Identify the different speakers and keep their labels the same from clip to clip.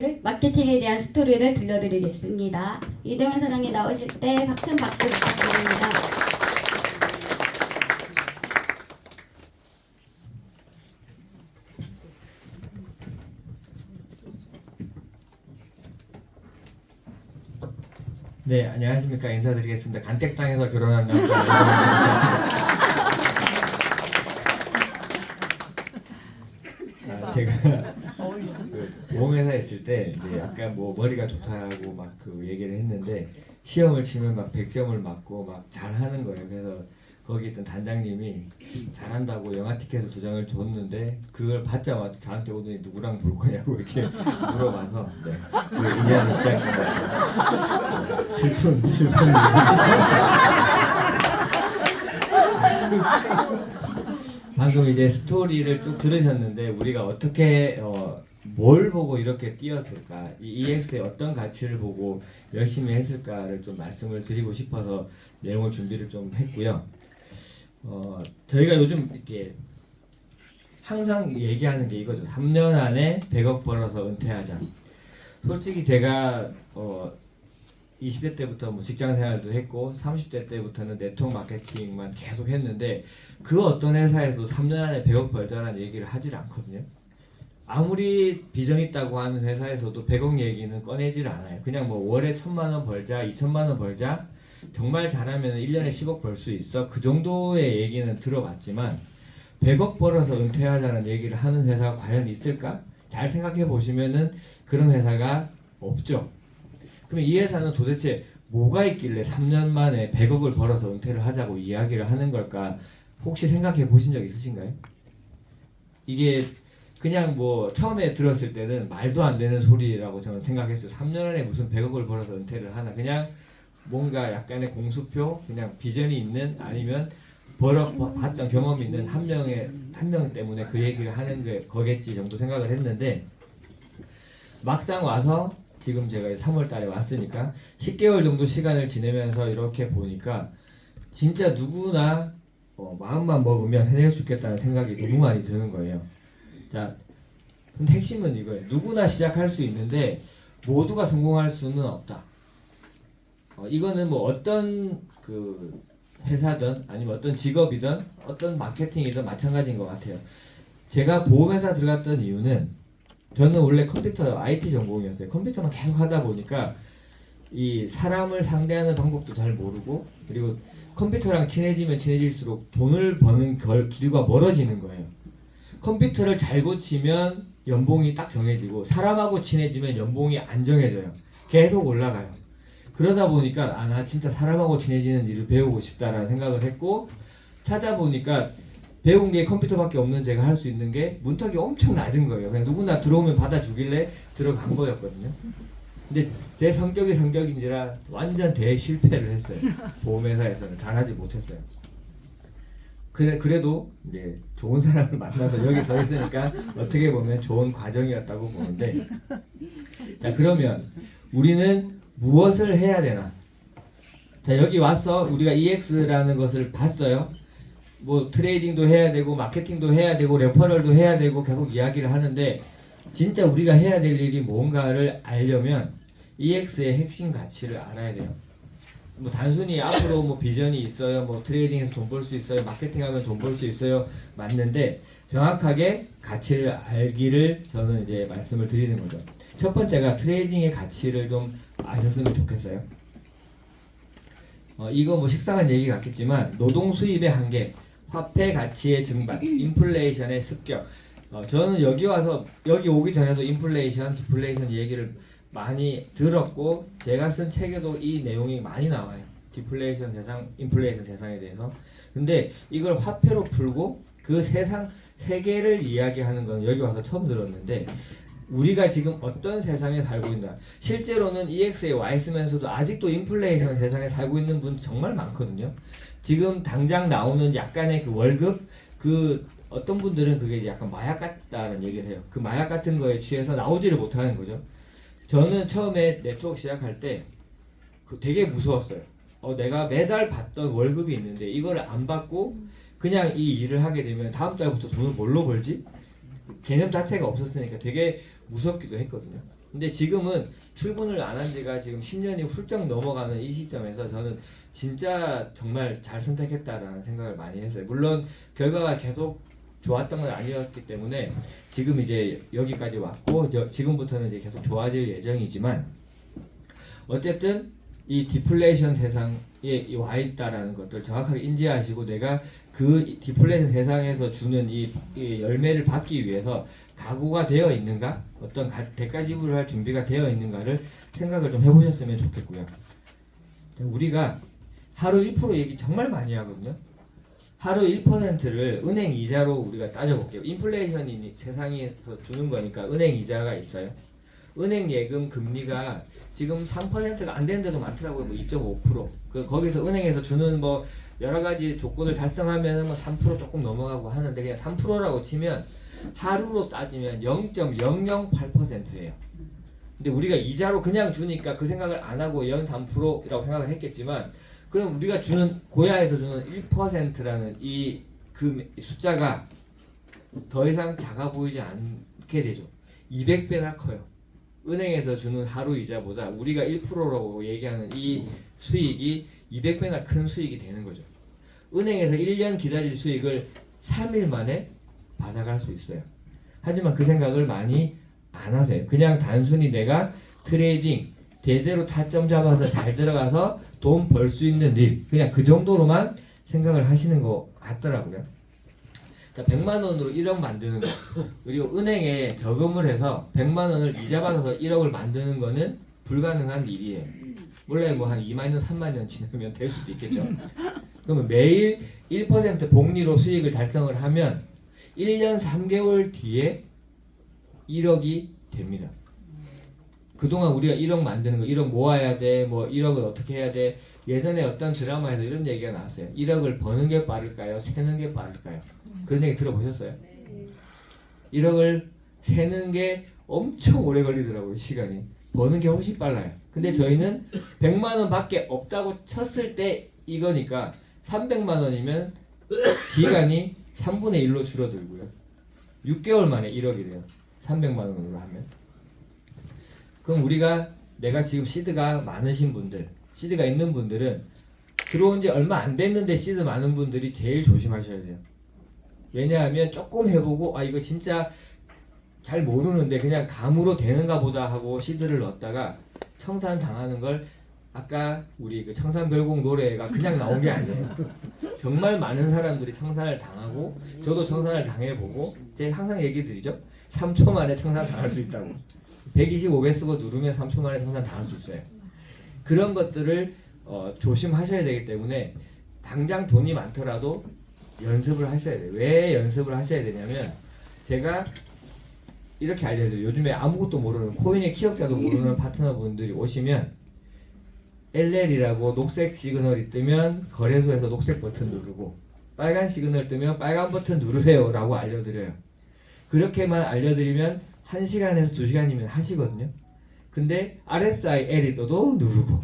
Speaker 1: 마케팅에 대한 스토리를 들려드리겠습니다. 이동현 사장님 나오실 때 큰 박수 부탁드립니다.
Speaker 2: 네, 안녕하십니까. 인사드리겠습니다. 간택당해서 결혼한 남자. 제가 그 보험회사에 있을 때 이제 약간 뭐 머리가 좋다고 막 그 얘기를 했는데 시험을 치면 막 100점을 맞고 막 잘하는 거예요. 그래서 거기 있던 단장님이 잘한다고 영화 티켓을 2장을 줬는데 그걸 받자마자 저한테 오더니 누구랑 볼 거냐고 이렇게 물어봐서 네, 그 이야기 시작했어요. 슬픈 방금 이제 스토리를 쭉 들으셨는데 우리가 어떻게 뭘 보고 이렇게 뛰었을까, 이 EX의 어떤 가치를 보고 열심히 했을까를 좀 말씀을 드리고 싶어서 내용을 준비를 좀 했고요. 저희가 요즘 이렇게 항상 얘기하는 게 이거죠. 3년 안에 100억 벌어서 은퇴하자. 솔직히 제가 20대 때부터 뭐 직장 생활도 했고 30대 때부터는 네트워크 마케팅만 계속 했는데 그 어떤 회사에서 3년 안에 100억 벌자라는 얘기를 하질 않거든요. 아무리 비전 있다고 하는 회사에서도 100억 얘기는 꺼내질 않아요. 그냥 뭐 월에 1,000만 원 벌자, 2,000만 원 벌자, 정말 잘하면 1년에 10억 벌 수 있어. 그 정도의 얘기는 들어봤지만 100억 벌어서 은퇴하자는 얘기를 하는 회사가 과연 있을까? 잘 생각해 보시면은 그런 회사가 없죠. 그럼 이 회사는 도대체 뭐가 있길래 3년 만에 100억을 벌어서 은퇴를 하자고 이야기를 하는 걸까? 혹시 생각해 보신 적 있으신가요? 이게 그냥 뭐 처음에 들었을 때는 말도 안 되는 소리라고 저는 생각했어요. 3년 안에 무슨 100억을 벌어서 은퇴를 하나. 그냥 뭔가 약간의 공수표, 그냥 비전이 있는, 아니면 벌어봤던 경험이 있는 한 명 때문에 그 얘기를 하는 게 거겠지 정도 생각을 했는데, 막상 와서 지금 제가 3월 달에 왔으니까 10개월 정도 시간을 지내면서 이렇게 보니까 진짜 누구나 마음만 먹으면 해낼 수 있겠다는 생각이 너무 많이 드는 거예요. 자, 근데 핵심은 이거예요. 누구나 시작할 수 있는데 모두가 성공할 수는 없다. 이거는 뭐 어떤 그 회사든 아니면 어떤 직업이든 어떤 마케팅이든 마찬가지인 것 같아요. 제가 보험회사 들어갔던 이유는 저는 원래 컴퓨터 IT 전공이었어요. 컴퓨터만 계속 하다 보니까 이 사람을 상대하는 방법도 잘 모르고, 그리고 컴퓨터랑 친해지면 친해질수록 돈을 버는 길과 멀어지는 거예요. 컴퓨터를 잘 고치면 연봉이 딱 정해지고 사람하고 친해지면 연봉이 안 정해져요. 계속 올라가요. 그러다 보니까 나 진짜 사람하고 친해지는 일을 배우고 싶다라는 생각을 했고, 찾아보니까 배운 게 컴퓨터밖에 없는 제가 할 수 있는 게 문턱이 엄청 낮은 거예요. 그냥 누구나 들어오면 받아주길래 들어간 거였거든요. 근데 제 성격인지라 완전 대실패를 했어요. 보험회사에서는 잘하지 못했어요. 그래도 이제 좋은 사람을 만나서 여기 서 있으니까 어떻게 보면 좋은 과정이었다고 보는데, 자, 그러면 우리는 무엇을 해야 되나? 자, 여기 와서 우리가 EX라는 것을 봤어요. 뭐 트레이딩도 해야 되고 마케팅도 해야 되고 레퍼럴도 해야 되고 계속 이야기를 하는데, 진짜 우리가 해야 될 일이 뭔가를 알려면 EX의 핵심 가치를 알아야 돼요. 뭐 단순히 앞으로 뭐 비전이 있어요, 뭐 트레이딩에서 돈 벌 수 있어요, 마케팅하면 돈 벌 수 있어요, 맞는데 정확하게 가치를 알기를 저는 이제 말씀을 드리는 거죠. 첫 번째가 트레이딩의 가치를 좀 아셨으면 좋겠어요. 이거 뭐 식상한 얘기 같겠지만 노동 수입의 한계, 화폐 가치의 증발, 인플레이션의 습격. 저는 여기 와서, 여기 오기 전에도 인플레이션, 디플레이션 얘기를 많이 들었고 제가 쓴 책에도 이 내용이 많이 나와요. 디플레이션 세상, 인플레이션 세상에 대해서. 근데 이걸 화폐로 풀고 그 세상 세계를 이야기하는 건 여기 와서 처음 들었는데, 우리가 지금 어떤 세상에 살고 있나. 실제로는 EX에 와 있으면서도 아직도 인플레이션 세상에 살고 있는 분 정말 많거든요. 지금 당장 나오는 약간의 그 월급, 그 어떤 분들은 그게 약간 마약 같다는 얘기를 해요. 그 마약 같은 거에 취해서 나오지를 못하는 거죠. 저는 처음에 네트워크 시작할 때 되게 무서웠어요. 내가 매달 받던 월급이 있는데 이거를 안 받고 그냥 이 일을 하게 되면 다음 달부터 돈을 뭘로 벌지? 개념 자체가 없었으니까 되게 무섭기도 했거든요. 근데 지금은 출근을 안 한 지가 지금 10년이 훌쩍 넘어가는 이 시점에서 저는 진짜 정말 잘 선택했다라는 생각을 많이 했어요. 물론 결과가 계속 좋았던 건 아니었기 때문에 지금 이제 여기까지 왔고 지금부터는 이제 계속 좋아질 예정이지만 어쨌든 이 디플레이션 세상에 와 있다라는 것들 정확하게 인지하시고 내가 그 디플레이션 세상에서 주는 이 열매를 받기 위해서 각오가 되어 있는가, 어떤 대가 지불을 할 준비가 되어 있는가를 생각을 좀 해보셨으면 좋겠고요. 우리가 하루 1% 얘기 정말 많이 하거든요. 하루 1%를 은행 이자로 우리가 따져볼게요. 인플레이션이 세상에서 주는 거니까 은행 이자가 있어요. 은행 예금 금리가 지금 3%가 안 되는 데도 많더라고요. 뭐 2.5%. 거기서 은행에서 주는 뭐 여러 가지 조건을 달성하면 뭐 3% 조금 넘어가고 하는데 그냥 3%라고 치면 하루로 따지면 0.008%예요. 근데 우리가 이자로 그냥 주니까 그 생각을 안 하고 연 3%라고 생각을 했겠지만 그럼 우리가 주는 고야에서 주는 1%라는 이 숫자가 더 이상 작아 보이지 않게 되죠. 200배나 커요. 은행에서 주는 하루 이자보다 우리가 1%라고 얘기하는 이 수익이 200배나 큰 수익이 되는 거죠. 은행에서 1년 기다릴 수익을 3일 만에 받아갈 수 있어요. 하지만 그 생각을 많이 안 하세요. 그냥 단순히 내가 트레이딩 제대로 타점 잡아서 잘 들어가서 돈 벌 수 있는 일 그냥 그 정도로만 생각을 하시는 것 같더라고요. 100만 원으로 1억 만드는 거 그리고 은행에 저금을 해서 100만 원을 이자 받아서 1억을 만드는 거는 불가능한 일이에요. 원래 뭐 한 2만 년, 3만 년 지나면 될 수도 있겠죠. 그러면 매일 1% 복리로 수익을 달성을 하면 1년 3개월 뒤에 1억이 됩니다. 그동안 우리가 1억 만드는 거, 1억 모아야 돼, 뭐 1억을 어떻게 해야 돼. 예전에 어떤 드라마에서 이런 얘기가 나왔어요. 1억을 버는 게 빠를까요? 세는 게 빠를까요? 그런 얘기 들어보셨어요? 1억을 세는 게 엄청 오래 걸리더라고요, 시간이. 버는 게 훨씬 빨라요. 근데 저희는 100만 원 밖에 없다고 쳤을 때 이거니까 300만 원이면 기간이 3분의 1로 줄어들고요. 6개월 만에 1억이 돼요. 300만 원으로 하면. 그럼 우리가 내가 지금 시드가 많으신 분들, 시드가 있는 분들은 들어온 지 얼마 안 됐는데 시드 많은 분들이 제일 조심하셔야 돼요. 왜냐하면 조금 해보고 아 이거 진짜 잘 모르는데 그냥 감으로 되는가 보다 하고 시드를 넣었다가 청산 당하는 걸 아까 우리 그 청산별곡 노래가 그냥 나온 게 아니에요. 정말 많은 사람들이 청산을 당하고 저도 청산을 당해보고 제가 항상 얘기 드리죠. 3초 만에 청산 당할 수 있다고. 125배 쓰고 누르면 3초 만에 청산 당할 수 있어요. 그런 것들을 조심하셔야 되기 때문에 당장 돈이 많더라도 연습을 하셔야 돼요. 왜 연습을 하셔야 되냐면 제가 이렇게 알려줘요. 요즘에 아무것도 모르는 코인의 키역자도 모르는 파트너분들이 오시면 LL이라고 녹색 시그널이 뜨면 거래소에서 녹색 버튼 누르고 빨간 시그널 뜨면 빨간 버튼 누르세요 라고 알려드려요. 그렇게만 알려드리면 1시간에서 2시간이면 하시거든요. 근데 RSI L이 떠도 누르고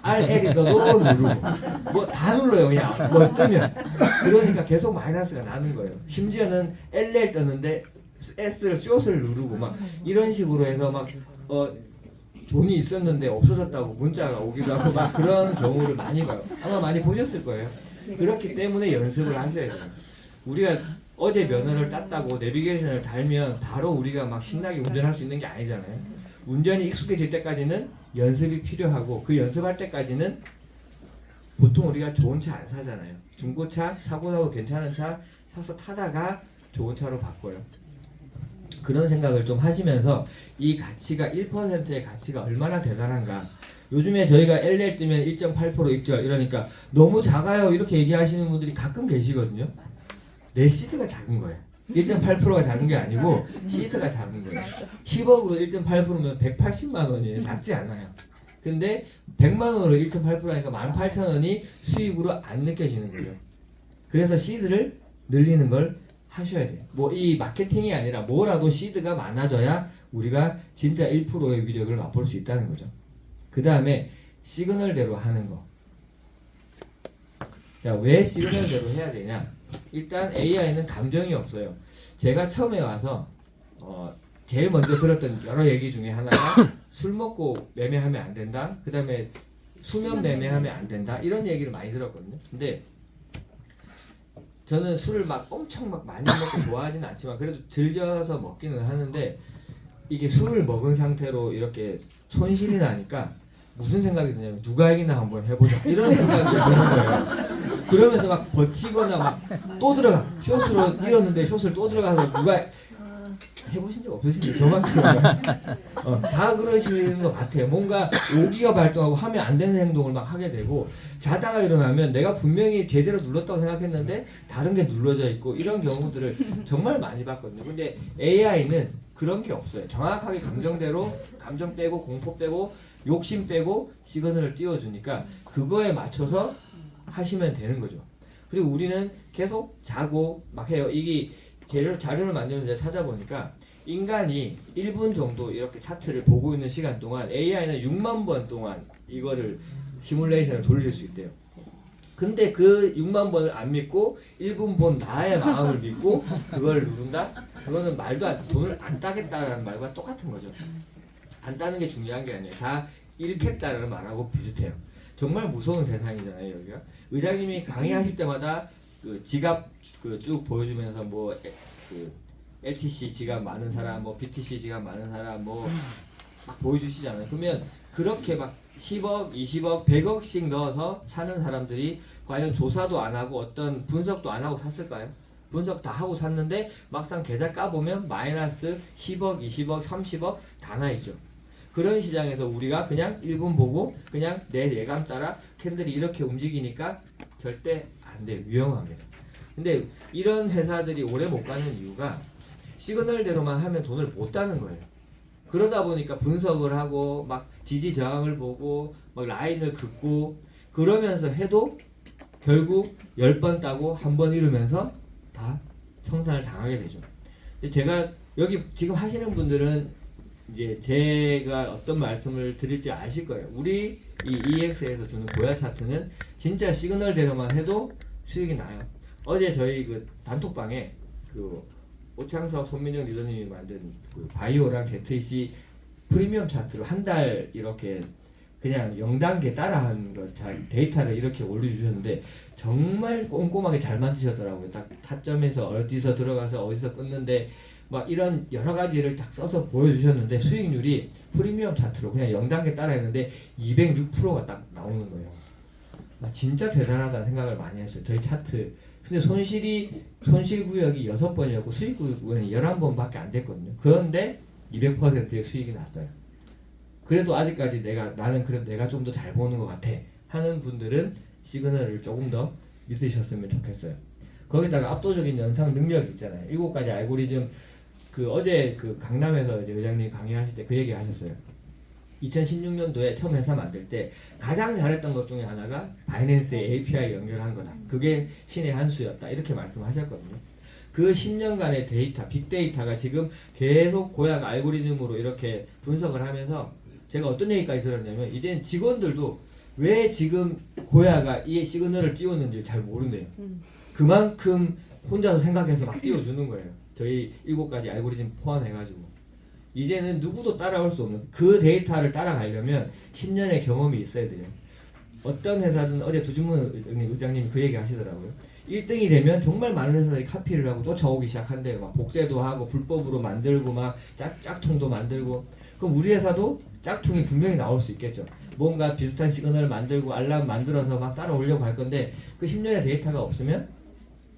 Speaker 2: RL이 떠도 누르고 뭐 다 눌러요. 그냥 뭐 뜨면 그러니까 계속 마이너스가 나는 거예요. 심지어는 LL 떴는데 S를 숏을 누르고 막 이런 식으로 해서 막 돈이 있었는데 없어졌다고 문자가 오기도 하고 막 그런 경우를 많이 봐요. 아마 많이 보셨을 거예요. 그렇기 때문에 연습을 하셔야 돼요. 우리가 어제 면허를 땄다고 내비게이션을 달면 바로 우리가 막 신나게 운전할 수 있는 게 아니잖아요. 운전이 익숙해질 때까지는 연습이 필요하고 그 연습할 때까지는 보통 우리가 좋은 차 안 사잖아요. 중고차 사고 나고 괜찮은 차 사서 타다가 좋은 차로 바꿔요. 그런 생각을 좀 하시면서 이 가치가 1%의 가치가 얼마나 대단한가. 요즘에 저희가 LL 뜨면 1.8% 입절 이러니까 너무 작아요 이렇게 얘기하시는 분들이 가끔 계시거든요. 내 시드가 작은 거예요. 1.8%가 작은 게 아니고 시드가 작은 거예요. 10억으로 1.8%면 180만 원이에요. 작지 않아요. 근데 100만 원으로 1.8%니까 18,000원이 수익으로 안 느껴지는 거예요. 그래서 시드를 늘리는 걸 하셔야 돼요. 뭐 이 마케팅이 아니라 뭐라도 시드가 많아져야 우리가 진짜 1%의 위력을 맛볼 수 있다는 거죠. 그 다음에 시그널대로 하는 거. 자, 왜 시그널대로 해야 되냐? 일단 AI는 감정이 없어요. 제가 처음에 와서 제일 먼저 들었던 여러 얘기 중에 하나가 술 먹고 매매하면 안 된다. 그 다음에 수면 매매하면 안 된다. 이런 얘기를 많이 들었거든요. 근데 저는 술을 막 엄청 막 많이 먹고 좋아하지는 않지만 그래도 즐겨서 먹기는 하는데 이게 술을 먹은 상태로 이렇게 손실이 나니까 무슨 생각이 드냐면 누가 이기나 한번 해보자 이런 생각이 드는 거예요. 그러면서 막 버티거나 막 또 들어가 숏으로 잃었는데 숏을 또 들어가서 누가 해보신 적 없으신데 저만 그런가? 다 그러시는 것 같아요. 뭔가 오기가 발동하고 하면 안 되는 행동을 막 하게 되고 자다가 일어나면 내가 분명히 제대로 눌렀다고 생각했는데 다른 게 눌러져 있고 이런 경우들을 정말 많이 봤거든요. 근데 AI는 그런 게 없어요. 정확하게 감정대로 감정 빼고 공포 빼고 욕심 빼고 시그널을 띄워주니까 그거에 맞춰서 하시면 되는 거죠. 그리고 우리는 계속 자고 막 해요. 이게 자료를 만들면서 제가 찾아보니까 인간이 1분 정도 이렇게 차트를 보고 있는 시간 동안 AI는 6만 번 동안 이거를 시뮬레이션을 돌릴 수 있대요. 근데 그 6만 번을 안 믿고 1분 본 나의 마음을 믿고 그걸 누른다? 그거는 말도 안, 돈을 안 따겠다라는 말과 똑같은 거죠. 안 따는 게 중요한 게 아니에요. 다 잃겠다라는 말하고 비슷해요. 정말 무서운 세상이잖아요, 여기가. 의장님이 강의하실 때마다 그 지갑 그 쭉 보여주면서 뭐 그 LTC 지갑 많은 사람, 뭐 BTC 지갑 많은 사람 뭐 막 보여주시잖아요. 그러면 그렇게 막 10억, 20억, 100억씩 넣어서 사는 사람들이 과연 조사도 안 하고 어떤 분석도 안 하고 샀을까요? 분석 다 하고 샀는데 막상 계좌 까보면 마이너스 10억, 20억, 30억 다 나있죠. 그런 시장에서 우리가 그냥 1분 보고 그냥 내 예감 따라 캔들이 이렇게 움직이니까 절대 안 돼요. 위험합니다. 근데 이런 회사들이 오래 못 가는 이유가 시그널대로만 하면 돈을 못 따는 거예요. 그러다 보니까 분석을 하고 막 지지 저항을 보고 막 라인을 긋고 그러면서 해도 결국 10번 따고 한 번 잃으면서 다 청산을 당하게 되죠. 근데 제가 여기 지금 하시는 분들은 이제 제가 어떤 말씀을 드릴지 아실 거예요. 우리 이 EX에서 주는 고야 차트는 진짜 시그널대로만 해도 수익이 나요. 어제 저희 그 단톡방에 그 오창석 손민정 리더님이 만든 그 바이오랑 ZTC 프리미엄 차트로 한 달 이렇게 그냥 0단계 따라한 거 잘 데이터를 이렇게 올려주셨는데 정말 꼼꼼하게 잘 만드셨더라고요. 딱 타점에서 어디서 들어가서 어디서 끊는데 막 이런 여러 가지를 딱 써서 보여주셨는데 수익률이 프리미엄 차트로 그냥 0단계 따라 했는데 206%가 딱 나오는 거예요. 진짜 대단하다는 생각을 많이 했어요. 저희 차트. 근데 손실 구역이 6번이었고 수익 구역은 11번밖에 안 됐거든요. 그런데 200%의 수익이 났어요. 그래도 아직까지 나는 그래도 내가 좀 더 잘 보는 것 같아 하는 분들은 시그널을 조금 더 믿으셨으면 좋겠어요. 거기다가 압도적인 연상 능력이 있잖아요. 7가지 알고리즘. 그 어제 그 강남에서 이제 의장님 강의하실 때 그 얘기 하셨어요. 2016년도에 처음 회사 만들 때 가장 잘했던 것 중에 하나가 바이낸스에 API 연결한 거다. 그게 신의 한 수였다. 이렇게 말씀하셨거든요. 그 10년간의 데이터, 빅데이터가 지금 계속 고약 알고리즘으로 이렇게 분석을 하면서 제가 어떤 얘기까지 들었냐면 이제는 직원들도 왜 지금 고야가 이 시그널을 띄웠는지 잘 모른대요. 그만큼 혼자서 생각해서 막 띄워주는 거예요. 저희 7가지 알고리즘 포함해가지고. 이제는 누구도 따라올 수 없는 그 데이터를 따라가려면 10년의 경험이 있어야 돼요. 어떤 회사든 어제 두준문 의장님이 그 얘기 하시더라고요. 1등이 되면 정말 많은 회사들이 카피를 하고 쫓아오기 시작한대요. 막 복제도 하고 불법으로 만들고 막 짝퉁도 만들고. 그럼 우리 회사도 짝퉁이 분명히 나올 수 있겠죠. 뭔가 비슷한 시그널을 만들고 알람 만들어서 막 따라오려고 할 건데 그 10년의 데이터가 없으면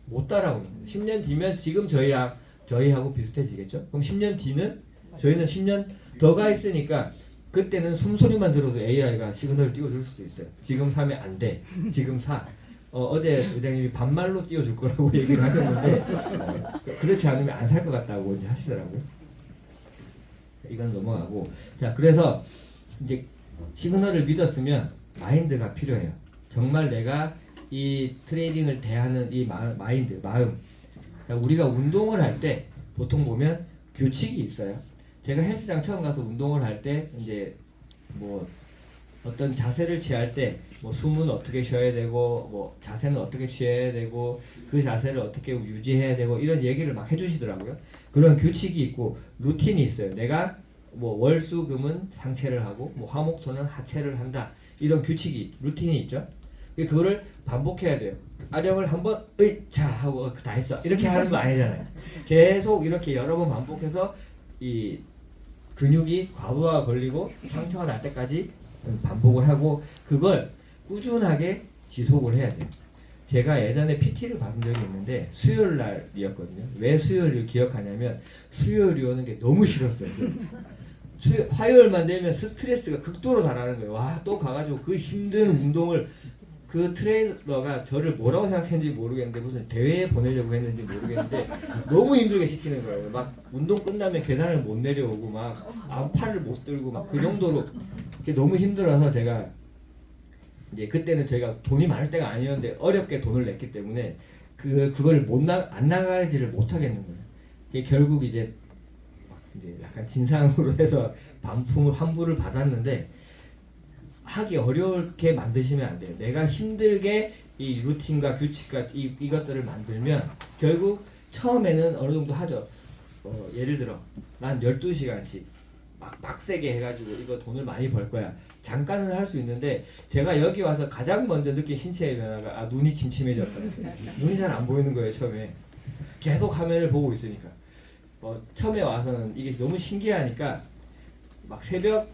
Speaker 2: 못 따라오는 거예요. 10년 뒤면 지금 저희하고 비슷해지겠죠. 그럼 10년 뒤는 저희는 10년 더 가 있으니까 그때는 숨소리만 들어도 AI가 시그널을 띄워줄 수도 있어요. 지금 사면 안 돼. 지금 사. 어제 의장님이 반말로 띄워줄 거라고 얘기를 하셨는데 그렇지 않으면 안 살 것 같다고 이제 하시더라고요. 이건 넘어가고. 자, 그래서 이제 시그널을 믿었으면 마인드가 필요해요. 정말 내가 이 트레이딩을 대하는 이 마인드, 마음. 그러니까 우리가 운동을 할 때 보통 보면 규칙이 있어요. 제가 헬스장 처음 가서 운동을 할 때 이제 뭐 어떤 자세를 취할 때 뭐 숨은 어떻게 쉬어야 되고 뭐 자세는 어떻게 취해야 되고 그 자세를 어떻게 유지해야 되고 이런 얘기를 막 해주시더라고요. 그런 규칙이 있고 루틴이 있어요. 내가 뭐 월수금은 상체를 하고 뭐 화목토는 하체를 한다. 이런 규칙이 루틴이 있죠. 그거를 반복해야 돼요. 아령을 한번 자 하고 다 했어. 이렇게 하는 거 아니잖아요. 계속 이렇게 여러 번 반복해서 이 근육이 과부하가 걸리고 상처가 날 때까지 반복을 하고 그걸 꾸준하게 지속을 해야 돼요. 제가 예전에 PT를 받은 적이 있는데 수요일 날이었거든요. 왜 수요일을 기억하냐면 수요일이 오는 게 너무 싫었어요. 화요일만 되면 스트레스가 극도로 달하는 거예요. 와, 또 가가지고 그 힘든 운동을 그 트레이너가 저를 뭐라고 생각했는지 모르겠는데 무슨 대회에 보내려고 했는지 모르겠는데 너무 힘들게 시키는 거예요. 막 운동 끝나면 계단을 못 내려오고 막 팔을 못 들고 막 그 정도로 너무 힘들어서 제가 이제 그때는 저희가 돈이 많을 때가 아니었는데 어렵게 돈을 냈기 때문에 그걸 안 나가지를 못 하겠는 거예요. 이게 결국 이제 약간 진상으로 해서 환불을 받았는데 하기 어렵게 만드시면 안 돼요. 내가 힘들게 이 루틴과 규칙과 이것들을 만들면 결국 처음에는 어느 정도 하죠. 예를 들어 난 12시간씩 막 빡세게 해가지고 이거 돈을 많이 벌 거야. 잠깐은 할 수 있는데 제가 여기 와서 가장 먼저 느낀 신체의 변화가 눈이 침침해졌다. 눈이 잘 안 보이는 거예요. 처음에 계속 화면을 보고 있으니까 처음에 와서는 이게 너무 신기하니까 막 새벽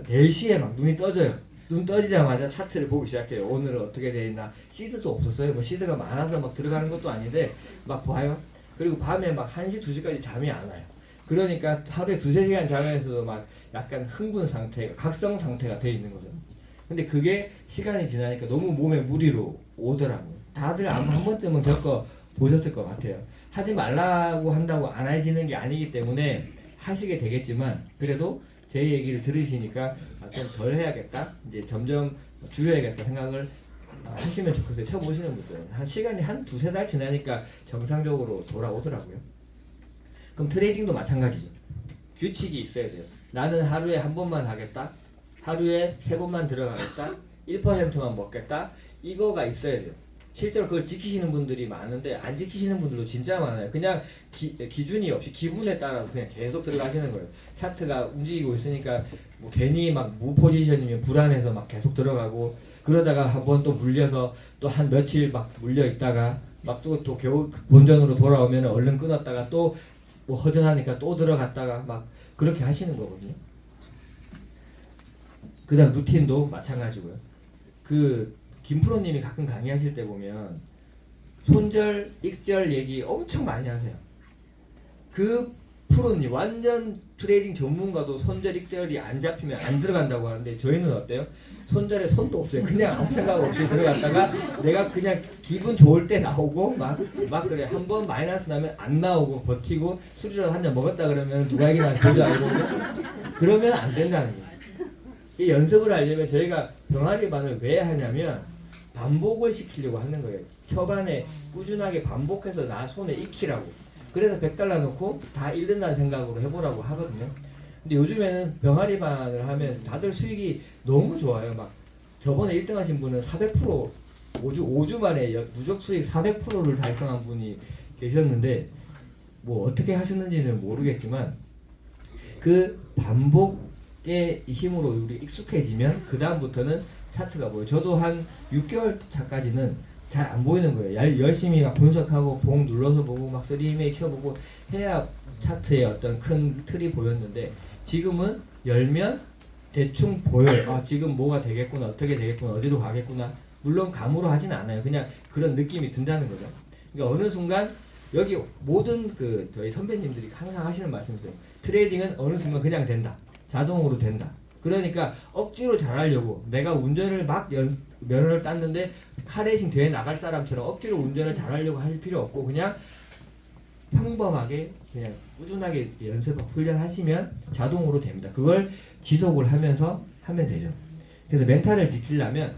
Speaker 2: 4시에 막 눈이 떠져요. 눈 떠지자마자 차트를 보기 시작해요. 오늘은 어떻게 돼 있나. 시드도 없었어요. 뭐 시드가 많아서 막 들어가는 것도 아닌데 막 봐요. 그리고 밤에 막 1시, 2시까지 잠이 안 와요. 그러니까 하루에 2-3시간 자면서도 막 약간 흥분 상태가 각성 상태가 돼 있는 거죠. 근데 그게 시간이 지나니까 너무 몸에 무리로 오더라고요. 다들 아마 한 번쯤은 겪어 보셨을 것 같아요. 하지 말라고 한다고 안 해지는 게 아니기 때문에 하시게 되겠지만 그래도 제 얘기를 들으시니까 좀 덜 해야겠다. 이제 점점 줄여야겠다 생각을 하시면 좋겠어요. 처음 오시는 분들은 한 시간이 한 2-3달 지나니까 정상적으로 돌아오더라고요. 그럼 트레이딩도 마찬가지죠. 규칙이 있어야 돼요. 나는 하루에 한 번만 하겠다. 하루에 3번만 들어가겠다. 1%만 먹겠다. 이거가 있어야 돼요. 실제로 그걸 지키시는 분들이 많은데 안 지키시는 분들도 진짜 많아요. 그냥 기준이 없이 기분에 따라서 그냥 계속 들어가시는 거예요. 차트가 움직이고 있으니까 뭐 괜히 막 무포지션이면 불안해서 막 계속 들어가고 그러다가 한번 또 물려서 또 한 며칠 막 물려 있다가 막 또 겨우 본전으로 돌아오면 얼른 끊었다가 또 뭐 허전하니까 또 들어갔다가 막 그렇게 하시는 거거든요. 그 다음 루틴도 마찬가지고요. 김프로님이 가끔 강의하실 때 보면 손절, 익절 얘기 엄청 많이 하세요. 그 프로님 완전 트레이딩 전문가도 손절, 익절이 안 잡히면 안 들어간다고 하는데 저희는 어때요? 손절에 손도 없어요. 그냥 아무 생각 없이 들어갔다가 내가 그냥 기분 좋을 때 나오고 막 그래. 한 번 마이너스 나면 안 나오고 버티고 술이라도 한 잔 먹었다 그러면 누가 이기나 보지 알고 그러면 안 된다는 거예요. 이 연습을 하려면 저희가 병아리반을 왜 하냐면 반복을 시키려고 하는 거예요. 초반에 꾸준하게 반복해서 나 손에 익히라고. 그래서 $100 놓고 다 잃는다는 생각으로 해보라고 하거든요. 근데 요즘에는 병아리반을 하면 다들 수익이 너무 좋아요. 막 저번에 1등 하신 분은 400% 5주 만에 누적 수익 400%를 달성한 분이 계셨는데 뭐 어떻게 하셨는지는 모르겠지만 그 반복의 힘으로 우리 익숙해지면 그 다음부터는 차트가 보여요. 저도 한 6개월 차까지는 잘 안 보이는 거예요. 열심히 막 분석하고 봉 눌러서 보고 막 3D 켜보고 해야 차트에 어떤 큰 틀이 보였는데 지금은 열면 대충 보여요. 아, 지금 뭐가 되겠구나, 어떻게 되겠구나, 어디로 가겠구나. 물론 감으로 하진 않아요. 그냥 그런 느낌이 든다는 거죠. 그러니까 어느 순간 여기 모든 저희 선배님들이 항상 하시는 말씀이세요. 트레이딩은 어느 순간 그냥 된다. 자동으로 된다. 그러니까 억지로 잘하려고 내가 운전을 막 면허를 땄는데 카레이싱 대회 나갈 사람처럼 억지로 운전을 잘하려고 하실 필요 없고 그냥 평범하게 그냥 꾸준하게 연습하고 훈련하시면 자동으로 됩니다. 그걸 지속을 하면서 하면 되죠. 그래서 멘탈을 지키려면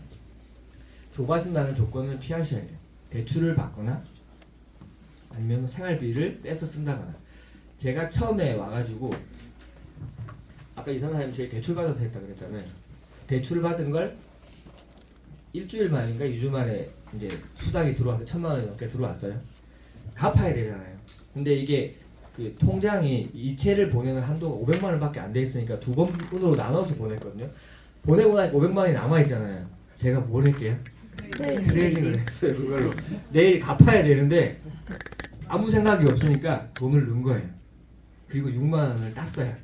Speaker 2: 조바심나는 조건을 피하셔야 돼요. 대출을 받거나 아니면 생활비를 빼서 쓴다거나. 제가 처음에 와가지고 아까 이선사님 저희 대출 받아서 했다 그랬잖아요. 대출 받은 걸 일주일 만인가 2주 만에 이제 수당이 들어와서 1,000만 원이 넘게 들어왔어요. 갚아야 되잖아요. 근데 이게 그 통장이 이체를 보내는 한도가 500만 원밖에 안 돼 있으니까 두 번으로 나눠서 보냈거든요. 보내고 나니까 500만 원이 남아 있잖아요. 제가 뭘 할게요? 트레이딩을 했어요. 그걸로 내일 갚아야 되는데 아무 생각이 없으니까 돈을 넣은 거예요. 그리고 6만 원을 땄어요.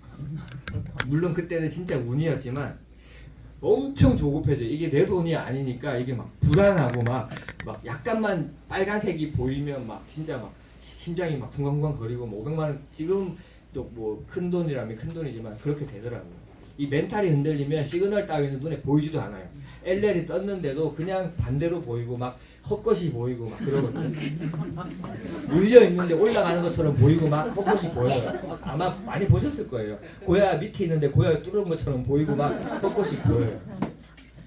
Speaker 2: 물론 그때는 진짜 운이었지만 엄청 조급해져. 이게 내 돈이 아니니까 이게 막 불안하고 막 약간만 빨간색이 보이면 막 진짜 막 심장이 막 쿵쾅쿵쾅 거리고 뭐 500만 원 지금 또 뭐 큰 돈이라면 큰 돈이지만 그렇게 되더라고요. 이 멘탈이 흔들리면 시그널 따위는 눈에 보이지도 않아요. LL이 떴는데도 그냥 반대로 보이고 막 헛것이 보이고 막 그러거든요. 물려 있는데 올라가는 것처럼 보이고 막 헛것이 보여요. 아마 많이 보셨을 거예요. 고야 밑에 있는데 고야 뚫은 것처럼 보이고 막 헛것이 보여요.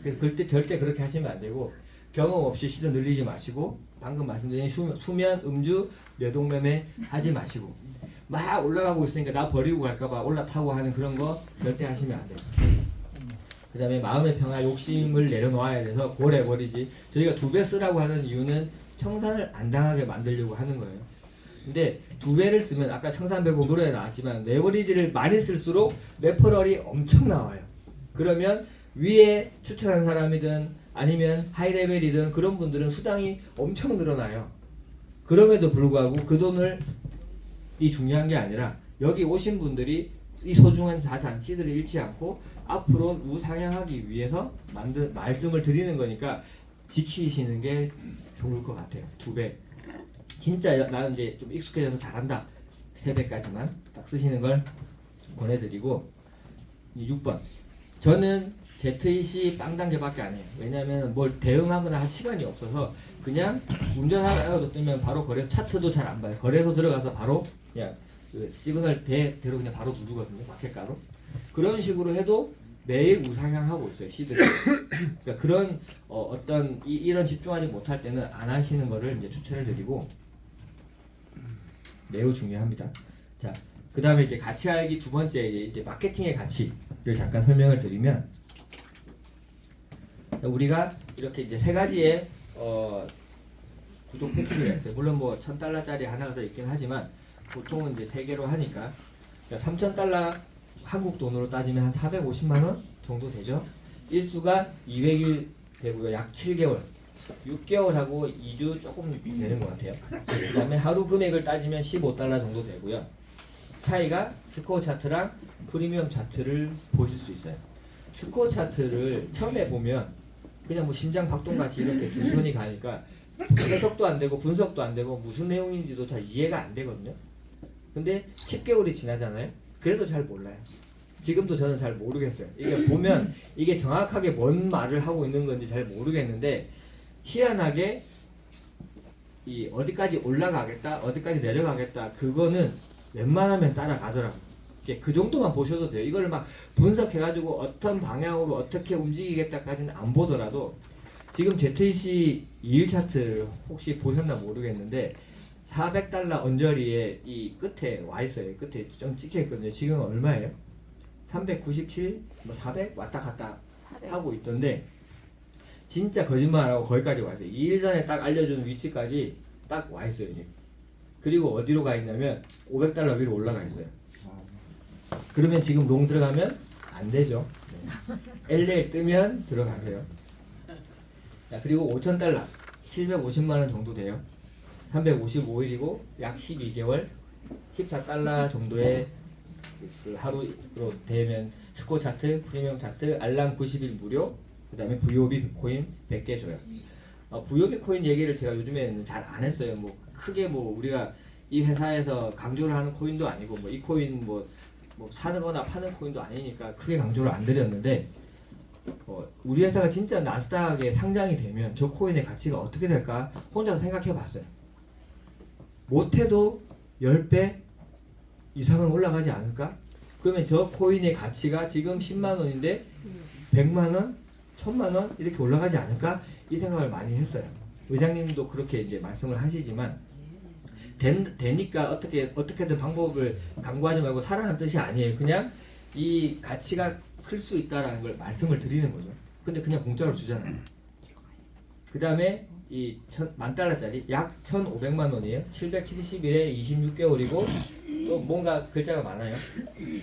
Speaker 2: 그래서 그때 절대 그렇게 하시면 안 되고 경험 없이 시도 늘리지 마시고 방금 말씀드린 수면, 음주, 뇌동매매 하지 마시고 막 올라가고 있으니까 나 버리고 갈까봐 올라타고 하는 그런 거 절대 하시면 안 돼요. 그 다음에 마음의 평화, 욕심을 내려놓아야 돼서 고래버리지. 저희가 2배 쓰라고 하는 이유는 청산을 안 당하게 만들려고 하는 거예요. 근데 2배를 쓰면 아까 청산배고 노래에 나왔지만 레버리지를 많이 쓸수록 레퍼럴이 엄청 나와요. 그러면 위에 추천한 사람이든 아니면 하이레벨이든 그런 분들은 수당이 엄청 늘어나요. 그럼에도 불구하고 그 돈을 이 중요한 게 아니라 여기 오신 분들이 이 소중한 자산 씨들을 잃지 않고 앞으로 우상향하기 위해서 말씀을 드리는 거니까 지키시는 게 좋을 것 같아요. 2배. 진짜 나는 이제 좀 익숙해져서 잘한다. 3배까지만 딱 쓰시는 걸 권해드리고 6번. 저는 ZEC 빵 단계밖에 안 해요. 왜냐하면 뭘 대응하거나 할 시간이 없어서 그냥 운전하다가 뜨면 바로 거래소 차트도 잘 안 봐요. 거래소 들어가서 바로 그냥 그 시그널 대로 그냥 바로 누르거든요. 마켓가로. 그런 식으로 해도 매일 우상향하고 있어요. 시들이. 그러니까 그런 어떤 이런 집중하지 못할 때는 안 하시는 거를 이제 추천을 드리고 매우 중요합니다. 자, 그 다음에 이제 가치 알기 두 번째 이제 마케팅의 가치를 잠깐 설명을 드리면 우리가 이렇게 이제 3가지의 구독 패키지가 있어요. 물론 뭐 $1,000짜리 하나가 더 있긴 하지만 보통은 이제 3개로 하니까 3,000달러 한국 돈으로 따지면 한 450만 원 정도 되죠. 일수가 200일 되고요. 약 7개월. 6개월하고 2주 조금 되는 것 같아요. 그 다음에 하루 금액을 따지면 15달러 정도 되고요. 차이가 스코어 차트랑 프리미엄 차트를 보실 수 있어요. 스코어 차트를 처음에 보면 그냥 뭐 심장 박동같이 이렇게 두 손이 가니까 해석도 안 되고 분석도 안 되고 무슨 내용인지도 잘 이해가 안 되거든요. 근데 10개월이 지나잖아요. 그래도 잘 몰라요. 지금도 저는 잘 모르겠어요. 이게 보면 이게 정확하게 뭔 말을 하고 있는 건지 잘 모르겠는데 희한하게 이 어디까지 올라가겠다, 어디까지 내려가겠다 그거는 웬만하면 따라가더라고요. 그 정도만 보셔도 돼요. 이걸 막 분석해가지고 어떤 방향으로 어떻게 움직이겠다까지는 안 보더라도 지금 ZEC 2일 차트 혹시 보셨나 모르겠는데 400달러 언저리에 이 끝에 와 있어요. 끝에 좀 찍혀 있거든요. 지금 얼마예요? 397, 뭐 400 왔다 갔다 하고 있던데 진짜 거짓말하고 거기까지 와 있어요. 2일 전에 딱 알려준 위치까지 딱 와 있어요. 이제. 그리고 어디로 가 있냐면 500달러 위로 올라가 있어요. 그러면 지금 롱 들어가면 안 되죠. 네. LL 뜨면 들어가세요. 자, 그리고 5,000달러 750만 원 정도 돼요. 355일이고 약 12개월 14달러 정도의 그 하루로 되면 스코어 차트, 프리미엄 차트, 알람 90일 무료, 그 다음에 VOB 비트코인 100개 줘요. VOB 코인 얘기를 제가 요즘에는 잘 안 했어요. 뭐 크게 뭐 우리가 이 회사에서 강조를 하는 코인도 아니고 뭐 이 코인 뭐 사거나 파는 코인도 아니니까 크게 강조를 안 드렸는데 우리 회사가 진짜 나스닥에 상장이 되면 저 코인의 가치가 어떻게 될까 혼자서 생각해 봤어요. 못해도 10배 이상은 올라가지 않을까? 그러면 저 코인의 가치가 지금 10만 원인데 100만 원, 1000만 원 이렇게 올라가지 않을까? 이 생각을 많이 했어요. 의장님도 그렇게 이제 말씀을 하시지만 되니까 어떻게든 방법을 강구하지 말고 사라는 뜻이 아니에요. 그냥 이 가치가 클 수 있다라는 걸 말씀을 드리는 거죠. 근데 그냥 공짜로 주잖아요. 그 다음에 이 $10,000달러짜리 약 1,500만 원이에요. 770일에 26개월이고 또 뭔가 글자가 많아요.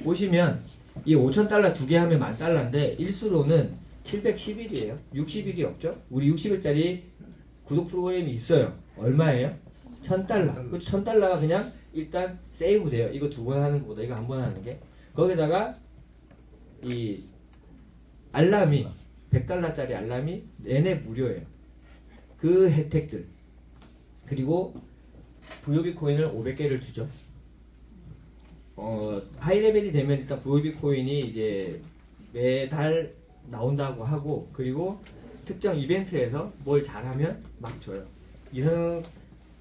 Speaker 2: 보시면 이 5,000달러 두 개 하면 10,000달러인데 일수로는 711이에요. 60일이 없죠. 우리 60일짜리 구독 프로그램이 있어요. 얼마예요? 1,000달러. 그 1,000달러가 그냥 일단 세이브 돼요. 이거 두 번 하는 것보다 이거 한 번 하는 게. 거기다가 이 알람이 100달러짜리 알람이 내내 무료예요. 그 혜택들. 그리고 VOB 코인을 500개를 주죠. 하이레벨이 되면 일단 VOB 코인이 이제 매달 나온다고 하고, 그리고 특정 이벤트에서 뭘 잘하면 막 줘요. 이성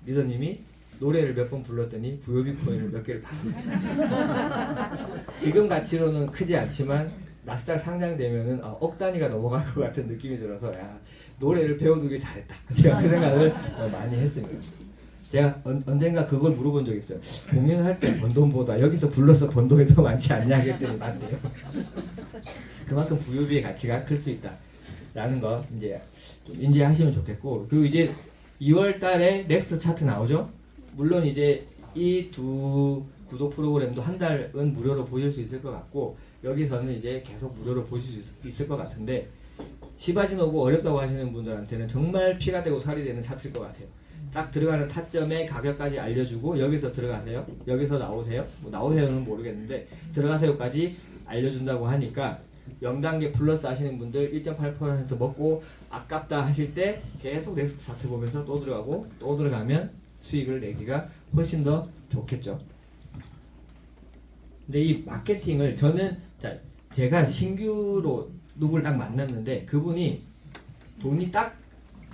Speaker 2: 리더님이 노래를 몇 번 불렀더니 VOB 코인을 몇 개를 받습니다. 지금 가치로는 크지 않지만 나스닥 상장되면은 억 단위가 넘어갈 것 같은 느낌이 들어서 야, 노래를 배워두길 잘했다. 제가 그 생각을 많이 했습니다. 제가 언젠가 그걸 물어본 적이 있어요. 공연할 때 번 돈보다 여기서 불러서 번 돈이 더 많지 않냐 그랬더니 맞대요. 그만큼 VOB의 가치가 클 수 있다 라는 거 이제 좀 인지하시면 좋겠고, 그리고 이제 2월 달에 넥스트 차트 나오죠. 물론 이제 이 두 구독 프로그램도 한 달은 무료로 보실 수 있을 것 같고, 여기서는 이제 계속 무료로 보실 수 있을 것 같은데, 시바지노고 어렵다고 하시는 분들한테는 정말 피가 되고 살이 되는 차트일 것 같아요. 딱 들어가는 타점의 가격까지 알려주고 여기서 들어가세요, 여기서 나오세요, 뭐 나오세요는 모르겠는데 들어가세요까지 알려준다고 하니까 0단계 플러스 하시는 분들 1.8% 먹고 아깝다 하실 때 계속 넥스트 차트 보면서 또 들어가고 또 들어가면 수익을 내기가 훨씬 더 좋겠죠. 근데 이 마케팅을 저는 제가 신규로 누굴 딱 만났는데 그분이 돈이 딱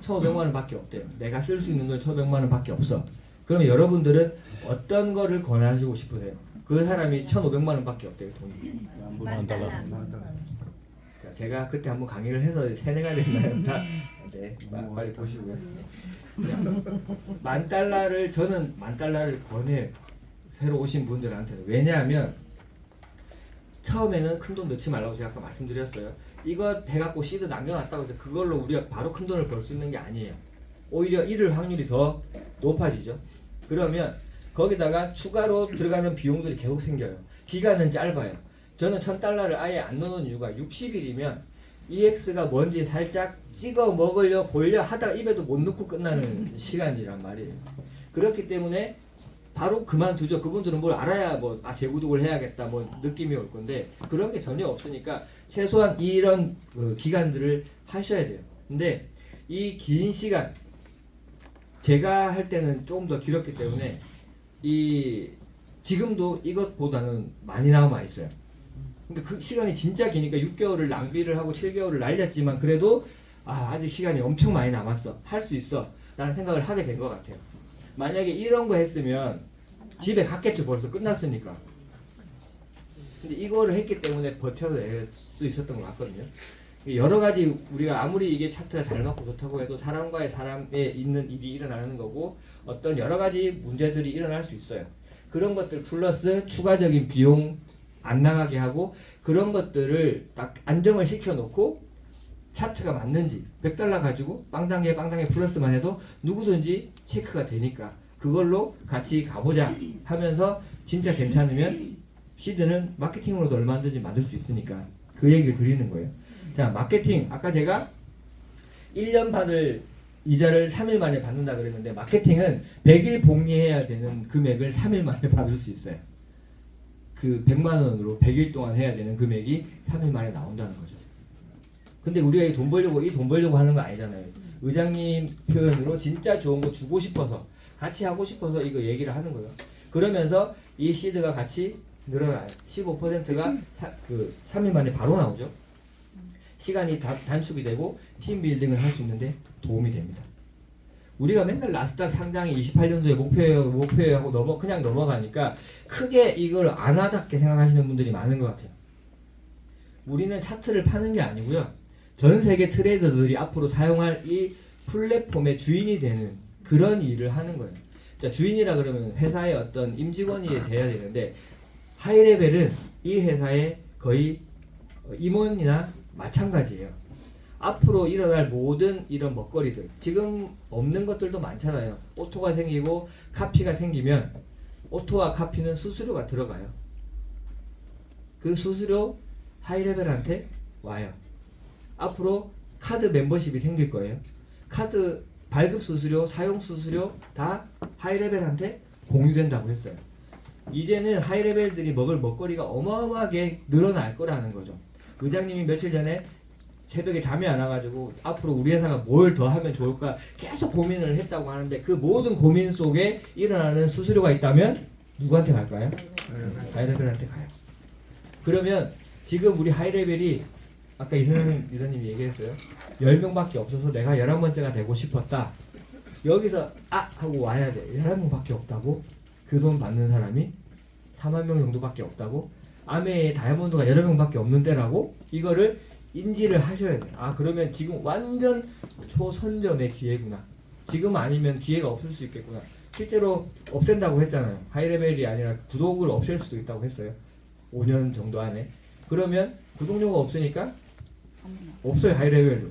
Speaker 2: 1,500만 원 밖에 없대요. 내가 쓸 수 있는 돈 1,500만 원 밖에 없어. 그러면 여러분들은 어떤 거를 권하시고 싶으세요? 그 사람이 1,500만 원 밖에 없대요, 돈이. 자, 제가 그때 한번 강의를 해서 세뇌가 됐나요? 다? 네, 빨리 보시고요. 10,000달러를 저는 10,000달러를 권해요. 새로 오신 분들한테는. 왜냐하면 처음에는 큰 돈 넣지 말라고 제가 아까 말씀드렸어요. 이거 해갖고 시드 남겨놨다고 해서 그걸로 우리가 바로 큰 돈을 벌 수 있는 게 아니에요. 오히려 잃을 확률이 더 높아지죠. 그러면 거기다가 추가로 들어가는 비용들이 계속 생겨요. 기간은 짧아요. 저는 1,000달러를 아예 안 넣는 이유가 60일이면 EX가 뭔지 살짝 찍어 먹으려 보려 하다가 입에도 못 넣고 끝나는 시간이란 말이에요. 그렇기 때문에 바로 그만두죠. 그분들은 뭘 알아야 재구독을 해야겠다 느낌이 올 건데 그런 게 전혀 없으니까 최소한 이런 기간들을 하셔야 돼요. 근데 이 긴 시간 제가 할 때는 조금 더 길었기 때문에 지금도 이것보다는 많이 남아 있어요. 근데 그 시간이 진짜 기니까 6개월을 낭비를 하고 7개월을 날렸지만 그래도 아직 시간이 엄청 많이 남았어. 할 수 있어. 라는 생각을 하게 된 것 같아요. 만약에 이런 거 했으면 집에 갔겠죠. 벌써 끝났으니까. 근데 이거를 했기 때문에 버텨서 낼 수 있었던 것 같거든요. 여러 가지 우리가 아무리 이게 차트가 잘 맞고 좋다고 해도 사람과의 사람에 있는 일이 일어나는 거고 어떤 여러 가지 문제들이 일어날 수 있어요. 그런 것들 플러스 추가적인 비용 안 나가게 하고 그런 것들을 딱 안정을 시켜놓고 차트가 맞는지 100달러 가지고 빵당에 플러스만 해도 누구든지 체크가 되니까 그걸로 같이 가보자 하면서 진짜 괜찮으면 시드는 마케팅으로도 얼마든지 만들 수 있으니까 그 얘기를 드리는 거예요. 자, 마케팅 아까 제가 1년 받을 이자를 3일 만에 받는다 그랬는데 마케팅은 100일 복리해야 되는 금액을 3일 만에 받을 수 있어요. 그 100만 원으로 100일 동안 해야 되는 금액이 3일 만에 나온다는 거죠. 근데 우리가 이 돈 벌려고 하는 거 아니잖아요. 의장님 표현으로 진짜 좋은 거 주고 싶어서 같이 하고 싶어서 이거 얘기를 하는 거예요. 그러면서 이 시드가 같이 늘어나요. 15%가 3일 만에 바로 나오죠. 시간이 단축이 되고 팀 빌딩을 할 수 있는데 도움이 됩니다. 우리가 맨날 나스닥 상장이 28년도에 목표예요 하고 그냥 넘어가니까 크게 이걸 안 와닿게 생각하시는 분들이 많은 것 같아요. 우리는 차트를 파는 게 아니고요. 전 세계 트레이더들이 앞으로 사용할 이 플랫폼의 주인이 되는 그런 일을 하는 거예요. 자, 주인이라 그러면 회사의 어떤 임직원이 돼야 되는데 하이레벨은 이 회사의 거의 임원이나 마찬가지예요. 앞으로 일어날 모든 이런 먹거리들 지금 없는 것들도 많잖아요. 오토가 생기고 카피가 생기면 오토와 카피는 수수료가 들어가요. 그 수수료 하이레벨한테 와요. 앞으로 카드 멤버십이 생길 거예요. 카드 발급 수수료, 사용 수수료 다 하이레벨한테 공유된다고 했어요. 이제는 하이레벨들이 먹을 먹거리가 어마어마하게 늘어날 거라는 거죠. 의장님이 며칠 전에 새벽에 잠이 안 와가지고 앞으로 우리 회사가 뭘 더 하면 좋을까 계속 고민을 했다고 하는데, 그 모든 고민 속에 일어나는 수수료가 있다면 누구한테 갈까요? 하이레벨한테 가요. 그러면 지금 우리 하이레벨이 아까 이사님이 얘기했어요. 10명밖에 없어서 내가 11번째가 되고 싶었다. 여기서 하고 와야 돼. 11명밖에 없다고? 그 돈 받는 사람이 4만 명 정도밖에 없다고? 아메의 다이아몬드가 여러 명밖에 없는데라고? 이거를 인지를 하셔야 돼요. 그러면 지금 완전 초선점의 기회구나. 지금 아니면 기회가 없을 수 있겠구나. 실제로 없앤다고 했잖아요. 하이레벨이 아니라 구독을 없앨 수도 있다고 했어요. 5년 정도 안에. 그러면 구독료가 없으니까 없어요, 하이레벨도.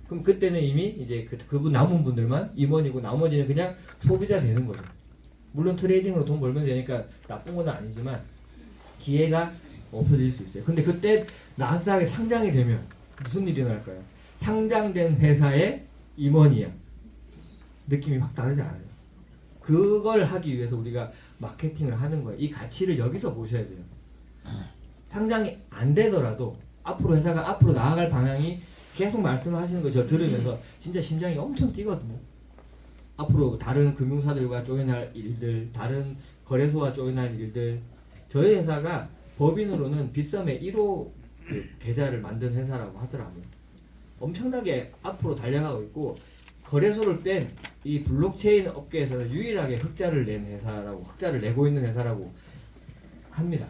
Speaker 2: 그럼 그때는 이미 이제 그분 남은 분들만 임원이고 나머지는 그냥 소비자 되는 거죠. 물론 트레이딩으로 돈 벌면 되니까 나쁜 건 아니지만 기회가 없어질 수 있어요. 근데 그때 나스닥에 상장이 되면 무슨 일이 날까요? 상장된 회사의 임원이야. 느낌이 확 다르지 않아요? 그걸 하기 위해서 우리가 마케팅을 하는 거예요. 이 가치를 여기서 보셔야 돼요. 상장이 안 되더라도 앞으로 회사가 앞으로 나아갈 방향이 계속 말씀하시는 거 저 들으면서 진짜 심장이 엄청 뛰거든요. 앞으로 다른 금융사들과 조인할 일들, 다른 거래소와 조인할 일들. 저희 회사가 법인으로는 빗썸의 1호 계좌를 만든 회사라고 하더라고요. 엄청나게 앞으로 달려가고 있고, 거래소를 뺀 이 블록체인 업계에서는 유일하게 흑자를 낸 회사라고, 흑자를 내고 있는 회사라고 합니다.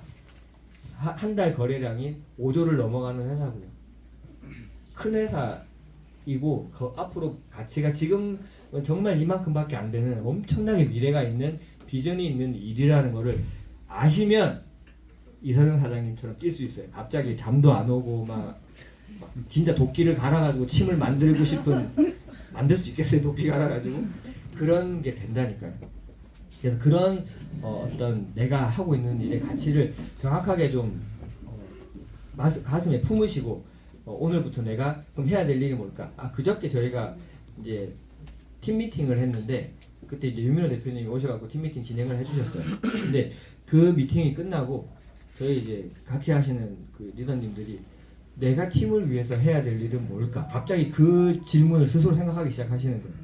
Speaker 2: 한 달 거래량이 5조를 넘어가는 회사고요. 큰 회사이고 앞으로 가치가 지금 정말 이만큼밖에 안 되는 엄청나게 미래가 있는 비전이 있는 일이라는 거를 아시면 이사장 사장님처럼 뛸 수 있어요. 갑자기 잠도 안 오고 막 진짜 도끼를 갈아가지고 침을 만들고 싶은, 만들 수 있겠어요? 도끼 갈아가지고. 그런 게 된다니까요. 그래서 그런 어떤 내가 하고 있는 일의 가치를 정확하게 좀 가슴에 품으시고, 오늘부터 내가 그럼 해야 될 일이 뭘까? 그저께 저희가 이제 팀 미팅을 했는데, 그때 이제 유민호 대표님이 오셔갖고 팀 미팅 진행을 해주셨어요. 근데 그 미팅이 끝나고 저희 이제 같이 하시는 그 리더님들이 내가 팀을 위해서 해야 될 일은 뭘까? 갑자기 그 질문을 스스로 생각하기 시작하시는 거예요.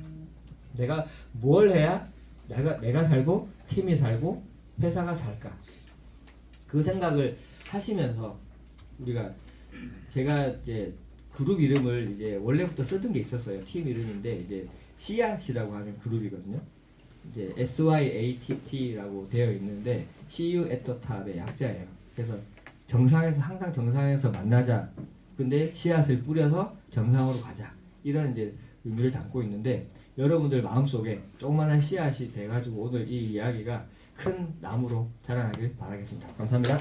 Speaker 2: 내가 뭘 해야 내가 살고 팀이 살고 회사가 살까? 그 생각을 하시면서 제가 이제 그룹 이름을 이제 원래부터 쓰던 게 있었어요. 팀 이름인데 이제 씨앗이라고 하는 그룹이거든요. 이제 SYATT라고 되어 있는데 See you at the top의 약자예요. 그래서 항상 정상에서 만나자. 근데 씨앗을 뿌려서 정상으로 가자. 이런 이제 의미를 담고 있는데, 여러분들 마음속에 조그만한 씨앗이 돼가지고 오늘 이 이야기가 큰 나무로 자라나길 바라겠습니다. 감사합니다.